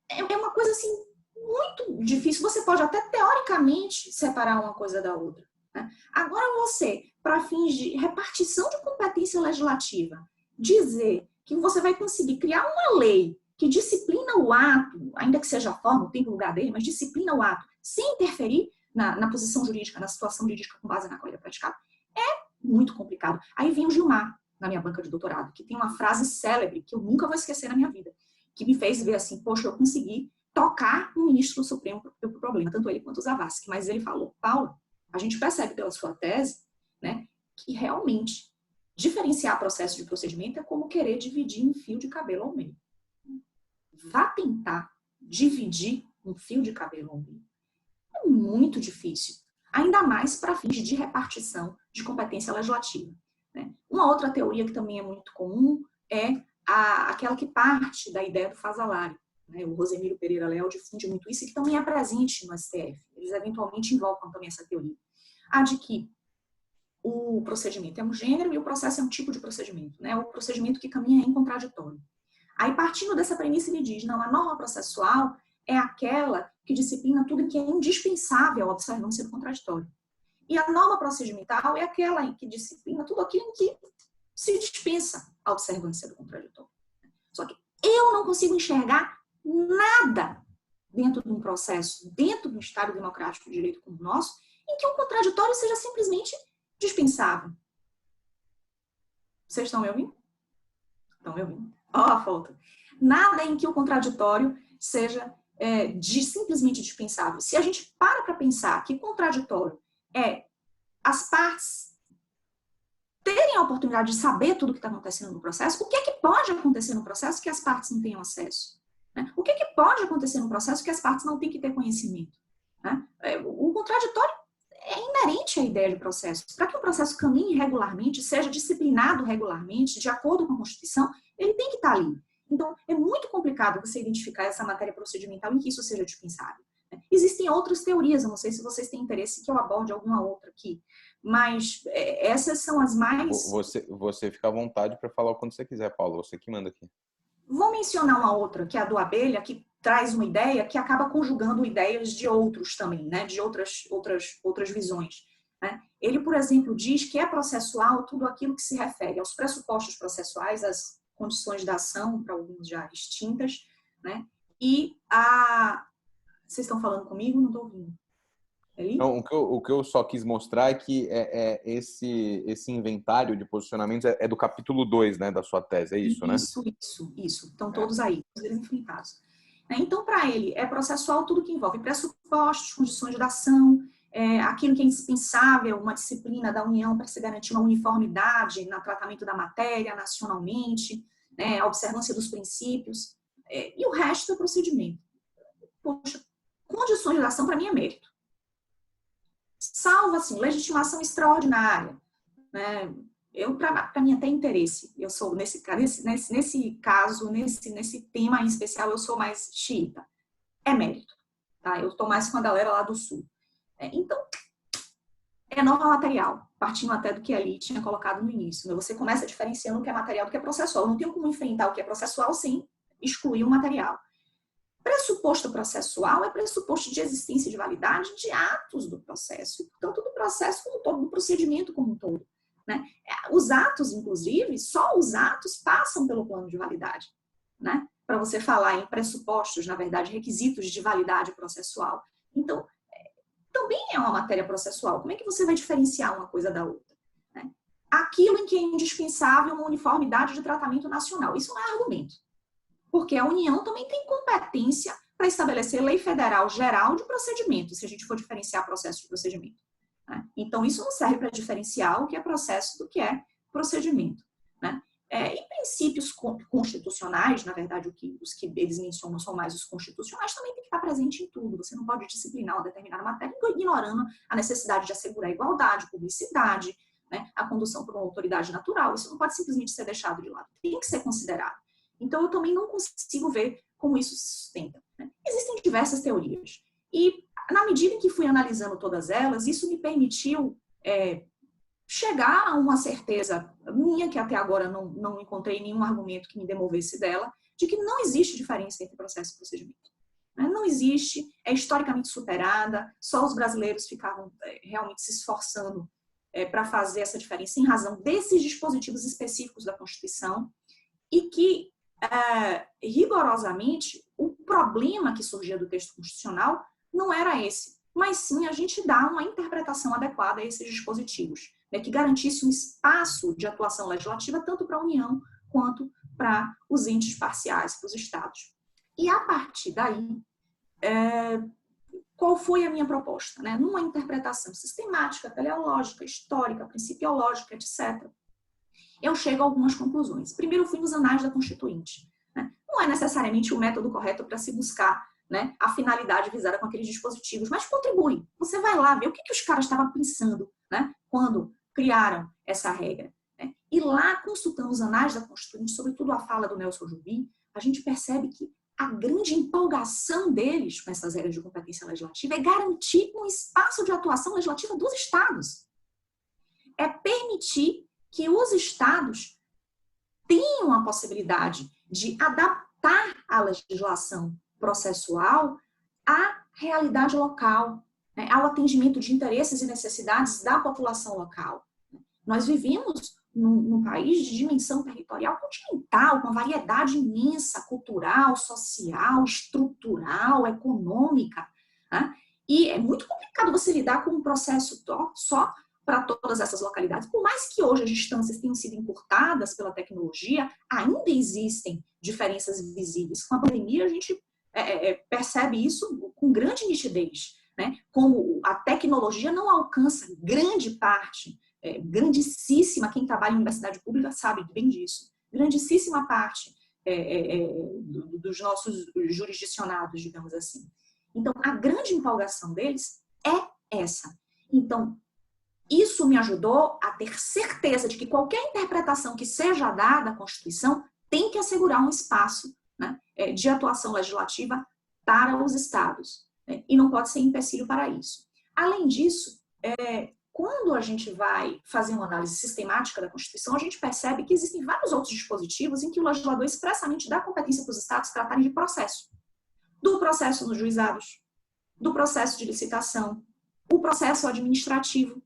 É uma coisa assim muito difícil. Você pode até teoricamente separar uma coisa da outra, né? Agora você, para fins de repartição de competência legislativa, dizer que você vai conseguir criar uma lei que disciplina o ato, ainda que seja a forma, o tempo e o lugar dele, mas disciplina o ato sem interferir na posição jurídica, na situação jurídica com base na qual ele é praticado, é muito complicado. Aí vem o Gilmar, na minha banca de doutorado, que tem uma frase célebre que eu nunca vou esquecer na minha vida, que me fez ver assim, poxa, eu consegui tocar um ministro do Supremo pelo problema, tanto ele quanto o Zavascki. Mas ele falou, Paula, a gente percebe pela sua tese, né, que realmente diferenciar processo de procedimento é como querer dividir um fio de cabelo ao meio. Vá tentar dividir um fio de cabelo ao meio. É muito difícil, ainda mais para fins de repartição de competência legislativa. Né? Uma outra teoria que também é muito comum é aquela que parte da ideia do fasalário. Né? O Rosemiro Pereira Leal difunde muito isso e que também é presente no STF. Eles eventualmente invocam também essa teoria. A de que o procedimento é um gênero e o processo é um tipo de procedimento. Né? O procedimento que caminha em contraditório. Aí, partindo dessa premissa, ele diz, não, a norma processual é aquela que disciplina tudo que é indispensável à observância do contraditório. E a norma procedimental é aquela que disciplina tudo aquilo em que se dispensa a observância do contraditório. Só que eu não consigo enxergar nada dentro de um processo, dentro de um Estado democrático de direito como o nosso, em que um contraditório seja simplesmente dispensável. Vocês estão me ouvindo? Estão me ouvindo? Ó, a falta. Nada em que o contraditório seja simplesmente dispensável. Se a gente para pensar que contraditório é as partes terem a oportunidade de saber tudo o que está acontecendo no processo, o que é que pode acontecer no processo que as partes não tenham acesso? Né? O que é que pode acontecer no processo que as partes não têm que ter conhecimento? Né? O contraditório é inerente à ideia de processo. Para que o processo caminhe regularmente, seja disciplinado regularmente, de acordo com a Constituição, ele tem que estar ali. Então, é muito complicado você identificar essa matéria procedimental em que isso seja dispensável. Existem outras teorias, eu não sei se vocês têm interesse que eu aborde alguma outra aqui, mas essas são as mais... Você fica à vontade para falar quando você quiser, Paulo, você que manda aqui. Vou mencionar uma outra, que é a do Abelha, que traz uma ideia que acaba conjugando ideias de outros também, né? De outras visões. Né? Ele, por exemplo, diz que é processual tudo aquilo que se refere aos pressupostos processuais, às condições da ação, para alguns já extintas, né? E Vocês estão falando comigo? Não estou ouvindo. Não, o que eu só quis mostrar é que esse inventário de posicionamentos é do capítulo 2, né, da sua tese, é isso, né? Isso. Estão todos aí, todos eles enfrentados. Então, para ele, é processual tudo que envolve pressupostos, condições da ação, aquilo que é indispensável, uma disciplina da União para se garantir uma uniformidade no tratamento da matéria nacionalmente, né, a observância dos princípios, e o resto é procedimento. Poxa, condições de ação, para mim, é mérito. Salvo, assim, legitimação extraordinária. Né? Para mim, até interesse. Eu sou, nesse caso, nesse tema em especial, eu sou mais xiita. É mérito. Tá? Eu estou mais com a galera lá do Sul. Então, é norma material, partindo até do que ali tinha colocado no início. Né? Você começa diferenciando o que é material do que é processual. Eu não tenho como enfrentar o que é processual sem excluir o material. Pressuposto processual é pressuposto de existência e de validade de atos do processo, e, portanto, do processo como um todo, do procedimento como um todo. Né? Os atos, inclusive, só os atos passam pelo plano de validade. Né? Para você falar em pressupostos, na verdade, requisitos de validade processual. Então, também é uma matéria processual. Como é que você vai diferenciar uma coisa da outra? Né? Aquilo em que é indispensável uma uniformidade de tratamento nacional. Isso não é argumento. Porque a União também tem competência para estabelecer lei federal geral de procedimento, se a gente for diferenciar processo de procedimento. Né? Então, isso não serve para diferenciar o que é processo do que é procedimento. Né? E princípios constitucionais, na verdade, os que eles mencionam são mais os constitucionais, também tem que estar presente em tudo. Você não pode disciplinar uma determinada matéria ignorando a necessidade de assegurar a igualdade, publicidade, né? A condução por uma autoridade natural. Isso não pode simplesmente ser deixado de lado. Tem que ser considerado. Então, eu também não consigo ver como isso se sustenta. Né? Existem diversas teorias. E, na medida em que fui analisando todas elas, isso me permitiu chegar a uma certeza minha, que até agora não encontrei nenhum argumento que me demovesse dela, de que não existe diferença entre processo e procedimento. Né? Não existe, é historicamente superada, só os brasileiros ficavam realmente se esforçando para fazer essa diferença em razão desses dispositivos específicos da Constituição, e que rigorosamente, o problema que surgia do texto constitucional não era esse. mas sim a gente dá uma interpretação adequada a esses dispositivos, né, que garantisse um espaço de atuação legislativa tanto para a União quanto para os entes parciais, para os estados. E a partir daí, qual foi a minha proposta? Né? Numa interpretação sistemática, teleológica, histórica, principiológica, etc., eu chego a algumas conclusões. Primeiro, eu fui nos anais da Constituinte. Né? Não é necessariamente o método correto para se buscar, né, a finalidade visada com aqueles dispositivos, mas contribui. Você vai lá ver o que os caras estavam pensando, né, quando criaram essa regra. Né? E lá, consultando os anais da Constituinte, sobretudo a fala do Nelson Jobim, a gente percebe que a grande empolgação deles com essas regras de competência legislativa é garantir um espaço de atuação legislativa dos estados. É permitir que os estados tenham a possibilidade de adaptar a legislação processual à realidade local, né, ao atendimento de interesses e necessidades da população local. Nós vivemos num país de dimensão territorial continental, com variedade imensa, cultural, social, estrutural, econômica, né? E é muito complicado você lidar com um processo só para todas essas localidades. Por mais que hoje as distâncias tenham sido encurtadas pela tecnologia, ainda existem diferenças visíveis. Com a pandemia, a gente percebe isso com grande nitidez, né? Como a tecnologia não alcança grande parte, grandíssima, quem trabalha em universidade pública sabe bem disso, grandíssima parte dos nossos jurisdicionados, digamos assim. Então, a grande empolgação deles é essa. Então, isso me ajudou a ter certeza de que qualquer interpretação que seja dada à Constituição tem que assegurar um espaço, né, de atuação legislativa para os estados, né, e não pode ser empecilho para isso. Além disso, quando a gente vai fazer uma análise sistemática da Constituição, a gente percebe que existem vários outros dispositivos em que o legislador expressamente dá competência para os estados tratarem de processo. Do processo nos juizados, do processo de licitação, o processo administrativo.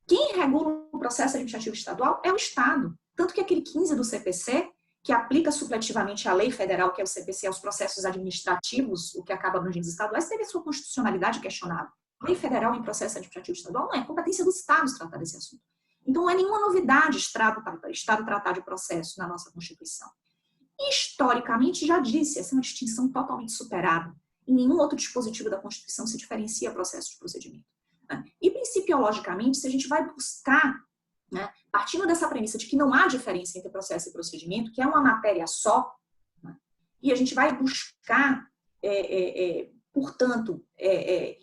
Quem regula o processo administrativo estadual é o Estado. Tanto que aquele 15 do CPC, que aplica supletivamente a lei federal, que é o CPC, aos processos administrativos, o que acaba abrangendo os estaduais, teve a sua constitucionalidade questionada. A lei federal em processo administrativo estadual não é competência dos estados tratar desse assunto. Então, não é nenhuma novidade Estado tratar de processo na nossa Constituição. Historicamente, já disse, essa é uma distinção totalmente superada. Em nenhum outro dispositivo da Constituição se diferencia processo de procedimento. E, principiologicamente, se a gente vai buscar, né, partindo dessa premissa de que não há diferença entre processo e procedimento, que é uma matéria só, né, e a gente vai buscar, portanto,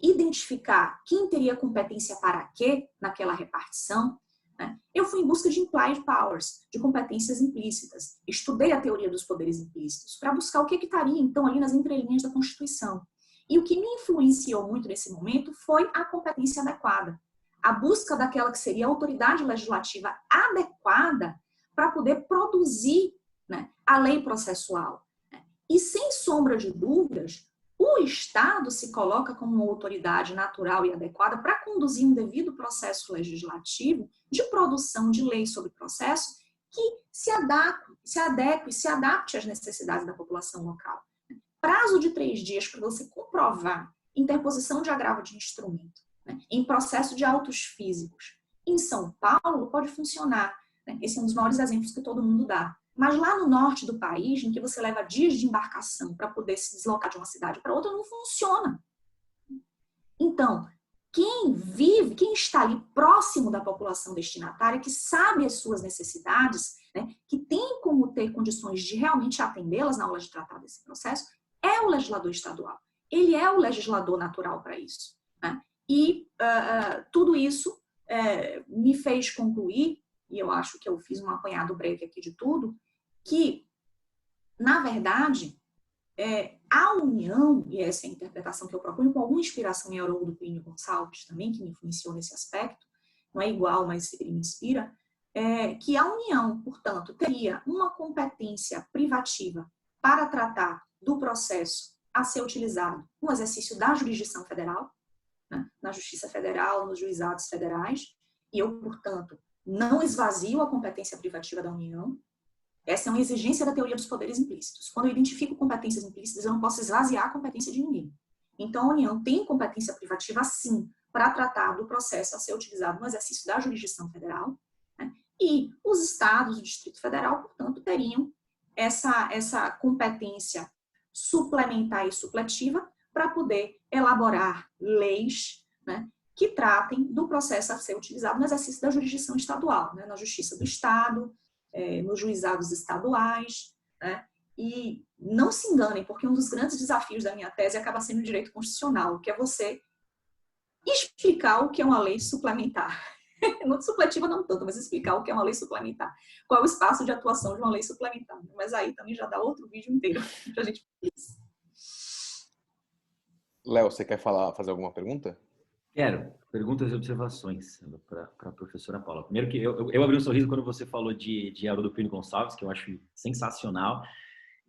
identificar quem teria competência para quê naquela repartição, né, eu fui em busca de implied powers, de competências implícitas. Estudei a teoria dos poderes implícitos para buscar o que estaria, então, ali nas entrelinhas da Constituição. E o que me influenciou muito nesse momento foi a competência adequada. A busca daquela que seria a autoridade legislativa adequada para poder produzir, né, a lei processual. E, sem sombra de dúvidas, o Estado se coloca como uma autoridade natural e adequada para conduzir um devido processo legislativo de produção de lei sobre processo que se adeque e se adapte às necessidades da população local. Prazo de 3 dias para você comprovar interposição de agravo de instrumento, né, em processo de autos físicos. Em São Paulo pode funcionar, né, esse é um dos maiores exemplos que todo mundo dá. Mas lá no norte do país, em que você leva dias de embarcação para poder se deslocar de uma cidade para outra, não funciona. Então, quem está ali próximo da população destinatária, que sabe as suas necessidades, né, que tem como ter condições de realmente atendê-las na hora de tratar desse processo, é o legislador estadual. Ele é o legislador natural para isso. Né? E tudo isso me fez concluir, e eu acho que eu fiz um apanhado breve aqui de tudo, que, na verdade, a união, e essa é a interpretação que eu proponho, com alguma inspiração em Haroldo Plínio Gonçalves também, que me influenciou nesse aspecto, não é igual, mas ele me inspira, que a união, portanto, teria uma competência privativa para tratar do processo a ser utilizado no exercício da jurisdição federal, né, na Justiça Federal, nos juizados federais, e eu, portanto, não esvazio a competência privativa da União. Essa é uma exigência da teoria dos poderes implícitos. Quando eu identifico competências implícitas, eu não posso esvaziar a competência de ninguém. Então, a União tem competência privativa, sim, para tratar do processo a ser utilizado no exercício da jurisdição federal, né? E os estados, o Distrito Federal, portanto, teriam essa competência suplementar e supletiva para poder elaborar leis, né, que tratem do processo a ser utilizado no exercício da jurisdição estadual, né, na Justiça do Estado, nos juizados estaduais, né, e não se enganem, porque um dos grandes desafios da minha tese acaba sendo o direito constitucional, que é você explicar o que é uma lei suplementar. Não supletiva não tanto, mas explicar o que é uma lei suplementar. Qual é o espaço de atuação de uma lei suplementar. Mas aí também já dá outro vídeo inteiro para a gente fazer isso. Léo, você quer fazer alguma pergunta? Quero. Perguntas e observações para a professora Paula. Primeiro que eu abri um sorriso quando você falou de Haroldo Pino Gonçalves, que eu acho sensacional.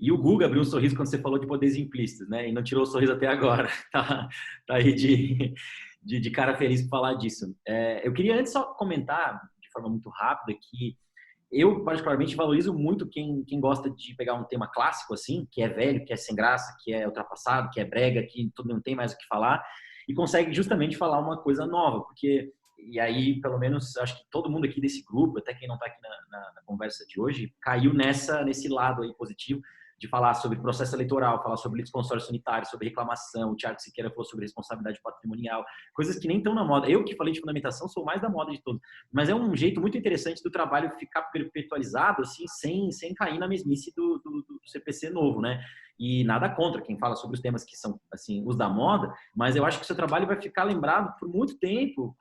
E o Guga abriu um sorriso quando você falou de poderes implícitos, né? E não tirou o sorriso até agora. Tá aí de cara feliz por falar disso. Eu queria antes só comentar, de forma muito rápida, que eu particularmente valorizo muito quem gosta de pegar um tema clássico, assim, que é velho, que é sem graça, que é ultrapassado, que é brega, que não tem mais o que falar, e consegue justamente falar uma coisa nova, porque, e aí, pelo menos, acho que todo mundo aqui desse grupo, até quem não está aqui na conversa de hoje, caiu nesse lado aí positivo, de falar sobre processo eleitoral, falar sobre litisconsórcio sanitário, sobre reclamação, o Thiago Siqueira falou sobre responsabilidade patrimonial, coisas que nem estão na moda. Eu que falei de fundamentação sou mais da moda de todos, mas é um jeito muito interessante do trabalho ficar perpetualizado, assim, sem cair na mesmice do CPC novo, né? E nada contra quem fala sobre os temas que são, assim, os da moda, mas eu acho que o seu trabalho vai ficar lembrado por muito tempo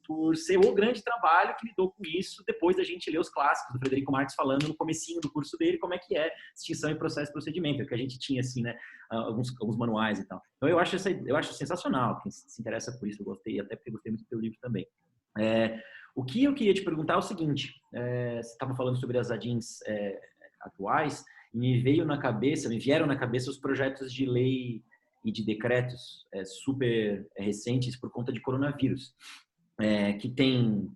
por ser o grande trabalho que lidou com isso depois da gente ler os clássicos do Frederico Marx falando no comecinho do curso dele como é que é distinção em processo e procedimento, é que a gente tinha, assim, né, alguns manuais e tal. Então eu acho sensacional, quem se interessa por isso, eu gostei, até porque gostei muito do teu livro também. O que eu queria te perguntar é o seguinte, você estava falando sobre as ADINs atuais, me vieram na cabeça os projetos de lei e de decretos super recentes por conta de coronavírus, que tem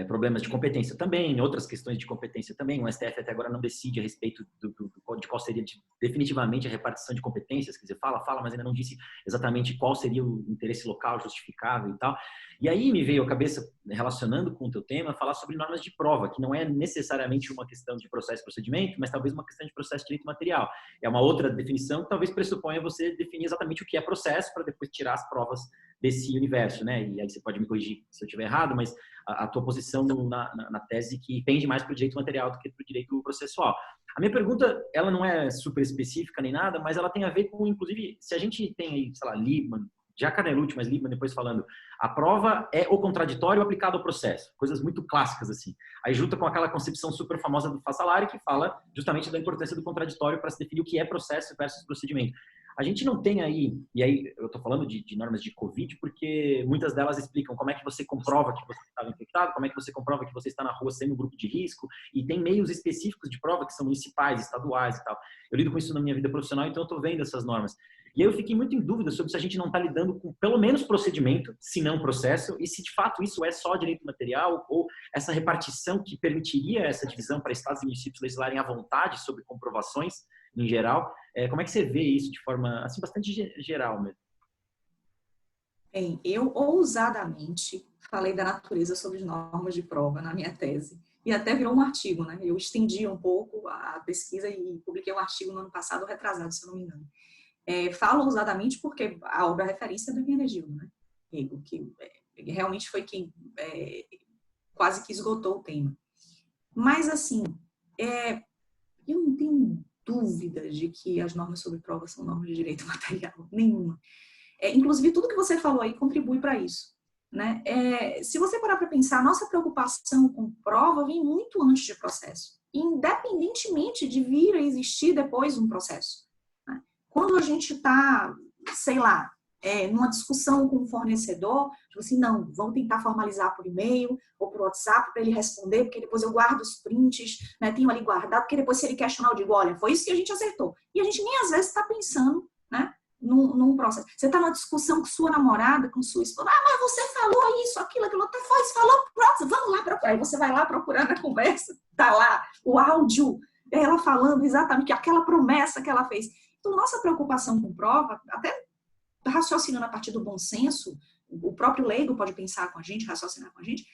problemas de competência também, outras questões de competência também. O STF até agora não decide a respeito de qual seria definitivamente a repartição de competências, quer dizer, fala, mas ainda não disse exatamente qual seria o interesse local justificável e tal. E aí me veio à cabeça, relacionando com o teu tema, falar sobre normas de prova, que não é necessariamente uma questão de processo e procedimento, mas talvez uma questão de processo de direito material. É uma outra definição que talvez pressuponha você definir exatamente o que é processo para depois tirar as provas desse universo, né? E aí você pode me corrigir se eu estiver errado, mas a tua posição na tese que pende mais para o direito material do que para o direito processual. A minha pergunta, ela não é super específica nem nada, mas ela tem a ver com, inclusive, se a gente tem aí, sei lá, Liebman, já Canelucci, mas Liebman depois falando, a prova é o contraditório aplicado ao processo, coisas muito clássicas assim. Aí junta com aquela concepção super famosa do Fassalari, que fala justamente da importância do contraditório para se definir o que é processo versus procedimento. A gente não tem aí, e aí eu estou falando de normas de Covid, porque muitas delas explicam como é que você comprova que você estava infectado, como é que você comprova que você está na rua sem um grupo de risco, e tem meios específicos de prova que são municipais, estaduais e tal. Eu lido com isso na minha vida profissional, então eu estou vendo essas normas. E aí eu fiquei muito em dúvida sobre se a gente não está lidando com pelo menos procedimento, se não processo, e se de fato isso é só direito material ou essa repartição que permitiria essa divisão para estados e municípios legislarem à vontade sobre comprovações em geral. Como é que você vê isso de forma assim, bastante geral mesmo? Bem, eu ousadamente falei da natureza sobre normas de prova na minha tese. E até virou um artigo, né? Eu estendi um pouco a pesquisa e publiquei um artigo no ano passado, retrasado, se eu não me engano. Falo ousadamente porque a obra referência é do Hermenegildo, né? Hegel, que realmente foi quem quase que esgotou o tema. Mas, assim, eu não tenho dúvida de que as normas sobre prova são normas de direito material, nenhuma. Inclusive, tudo que você falou aí contribui para isso, né? Se você parar para pensar, a nossa preocupação com prova vem muito antes de processo, independentemente de vir a existir depois um processo. Né? Quando a gente está, sei lá, numa discussão com um fornecedor, tipo assim, não, vamos tentar formalizar por e-mail ou por WhatsApp para ele responder, porque depois eu guardo os prints, né, tenho ali guardado, porque depois se ele questionar eu digo, olha, foi isso que a gente acertou. E a gente nem às vezes está pensando, né, num processo. Você está numa discussão com sua namorada, com sua esposa, mas você falou isso, aquilo, outro, falou, pronto, vamos lá procurar. Aí você vai lá procurar na conversa, tá lá o áudio dela falando exatamente aquela promessa que ela fez. Então, nossa preocupação com prova, até raciocinando a partir do bom senso, o próprio leigo pode pensar com a gente, raciocinar com a gente,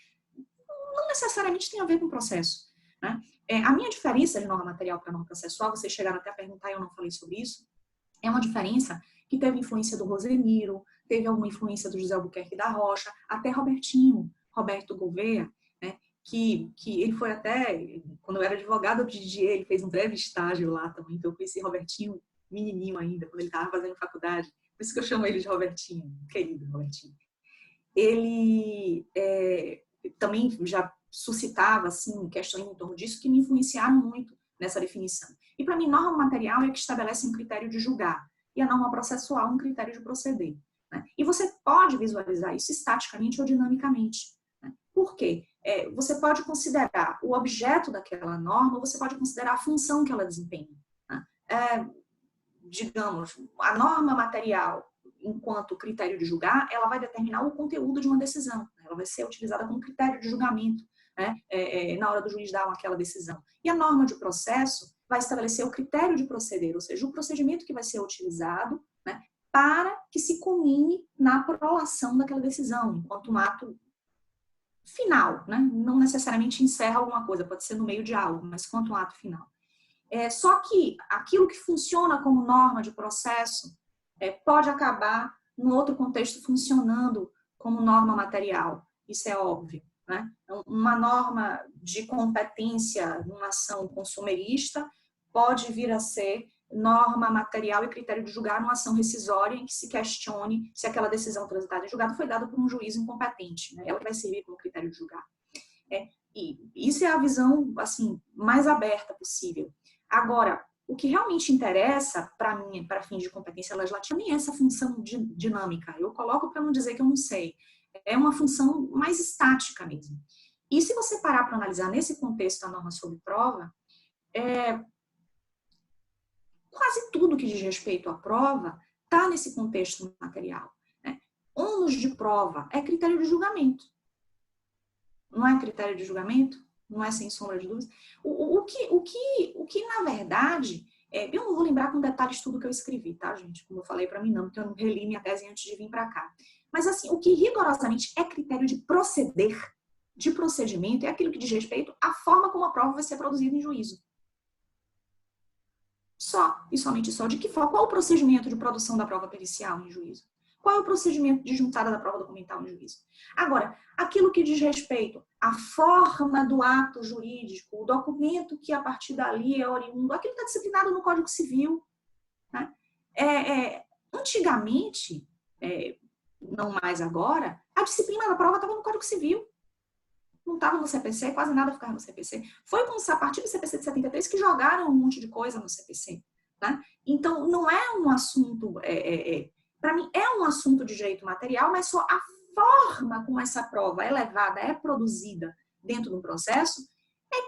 não necessariamente tem a ver com o processo, né? A minha diferença de norma material para norma processual, vocês chegaram até a perguntar e eu não falei sobre isso, é uma diferença que teve influência do Rosemiro, teve alguma influência do José Albuquerque da Rocha, até Roberto Gouveia, né? Que ele foi até, quando eu era advogada do DDE, ele fez um breve estágio lá também, então eu conheci Robertinho menininho ainda, quando ele estava fazendo faculdade, por isso que eu chamo ele de Robertinho, querido Robertinho. Ele também já suscitava assim, questões em torno disso que me influenciaram muito nessa definição. E para mim, norma material é que estabelece um critério de julgar, e a norma processual um critério de proceder, né? E você pode visualizar isso estaticamente ou dinamicamente, né? Por quê? Você pode considerar o objeto daquela norma, ou você pode considerar a função que ela desempenha, né? Digamos, a norma material, enquanto critério de julgar, ela vai determinar o conteúdo de uma decisão. Ela vai ser utilizada como critério de julgamento, né? Na hora do juiz dar aquela decisão. E a norma de processo vai estabelecer o critério de proceder, ou seja, o procedimento que vai ser utilizado, né, para que se culmine na prolação daquela decisão, enquanto um ato final, né? Não necessariamente encerra alguma coisa, pode ser no meio de algo, mas quanto um ato final. Só que aquilo que funciona como norma de processo pode acabar, num outro contexto, funcionando como norma material. Isso é óbvio, né? Uma norma de competência numa ação consumerista pode vir a ser norma material e critério de julgar numa ação rescisória em que se questione se aquela decisão transitada em julgado foi dada por um juiz incompetente, né? Ela vai servir como critério de julgar. E isso é a visão assim, mais aberta possível. Agora, o que realmente interessa para mim, para fins de competência legislativa, nem é essa função dinâmica. Eu coloco para não dizer que eu não sei. É uma função mais estática mesmo. E se você parar para analisar nesse contexto a norma sobre prova, quase tudo que diz respeito à prova está nesse contexto material, né? Ônus de prova é critério de julgamento. Não é critério de julgamento? Não é sem sombra de dúvidas? O que na verdade, eu não vou lembrar com detalhes tudo que eu escrevi, tá, gente? Como eu falei para mim, não, porque eu não reli minha tese antes de vir para cá. Mas, assim, o que rigorosamente é critério de proceder, de procedimento, é aquilo que diz respeito à forma como a prova vai ser produzida em juízo. Só, e somente só, de que forma? Qual o procedimento de produção da prova pericial em juízo? Qual é o procedimento de juntada da prova documental em juízo? Agora, aquilo que diz respeito à forma do ato jurídico, o documento que a partir dali é oriundo, aquilo está disciplinado no Código Civil, né? Antigamente, não mais agora, a disciplina da prova estava no Código Civil. Não estava no CPC, quase nada ficava no CPC. Foi a partir do CPC de 73 que jogaram um monte de coisa no CPC. Né? Então, não é um assunto... para mim, é um assunto de direito material, mas só a forma como essa prova é levada, é produzida dentro do processo,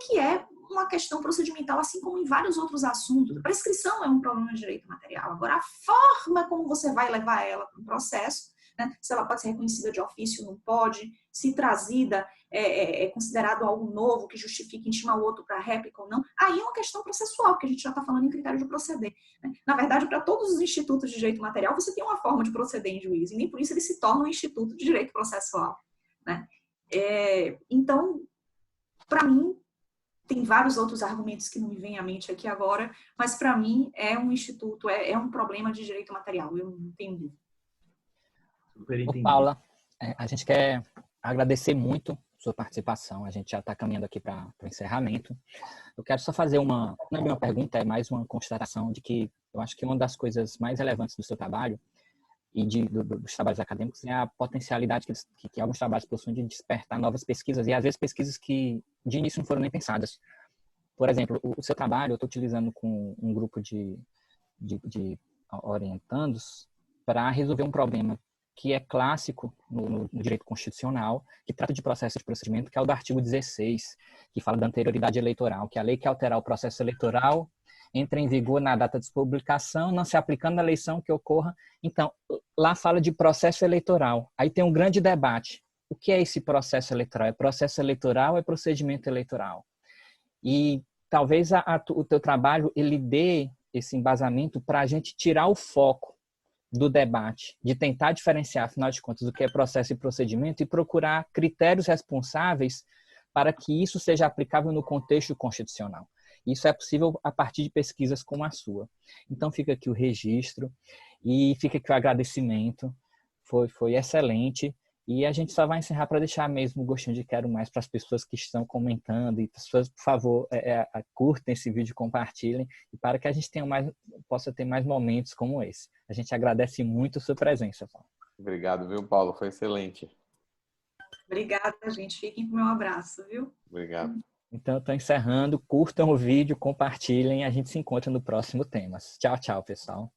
que é uma questão procedimental, assim como em vários outros assuntos. A prescrição é um problema de direito material. Agora, a forma como você vai levar ela para um processo, né? Se ela pode ser reconhecida de ofício, não pode, se trazida é considerado algo novo que justifique intimar o outro para réplica ou não, aí é uma questão processual, porque a gente já está falando em critério de proceder. Né? Na verdade, para todos os institutos de direito material, você tem uma forma de proceder em juízo, e nem por isso ele se torna um instituto de direito processual. Né? Então, para mim, tem vários outros argumentos que não me vêm à mente aqui agora, mas para mim é um instituto, é um problema de direito material, eu não tenho dúvida. Ô, Paula, a gente quer agradecer muito sua participação. A gente já está caminhando aqui para o encerramento. Eu quero só fazer não é uma pergunta, é mais uma constatação de que eu acho que uma das coisas mais relevantes do seu trabalho e dos trabalhos acadêmicos é a potencialidade que alguns trabalhos possuem de despertar novas pesquisas, e às vezes pesquisas que de início não foram nem pensadas. Por exemplo, o seu trabalho eu estou utilizando com um grupo de orientandos para resolver um problema que é clássico no direito constitucional, que trata de processo de procedimento, que é o do artigo 16, que fala da anterioridade eleitoral, que a lei que alterar o processo eleitoral entra em vigor na data de publicação, não se aplicando na eleição que ocorra. Então, lá fala de processo eleitoral. Aí tem um grande debate. O que é esse processo eleitoral? É processo eleitoral ou é procedimento eleitoral? E talvez o teu trabalho ele dê esse embasamento para a gente tirar o foco do debate, de tentar diferenciar, afinal de contas, o que é processo e procedimento e procurar critérios responsáveis para que isso seja aplicável no contexto constitucional. Isso é possível a partir de pesquisas como a sua. Então, fica aqui o registro e fica aqui o agradecimento. Foi excelente. E a gente só vai encerrar para deixar mesmo o gostinho de quero mais para as pessoas que estão comentando. E pessoas, por favor, curtem esse vídeo, compartilhem, e para que a gente possa ter mais momentos como esse. A gente agradece muito a sua presença, Paulo. Obrigado, viu, Paulo? Foi excelente. Obrigada, gente. Fiquem com o meu abraço, viu? Obrigado. Então, eu estou encerrando. Curtam o vídeo, compartilhem. A gente se encontra no próximo Temas. Tchau, tchau, pessoal.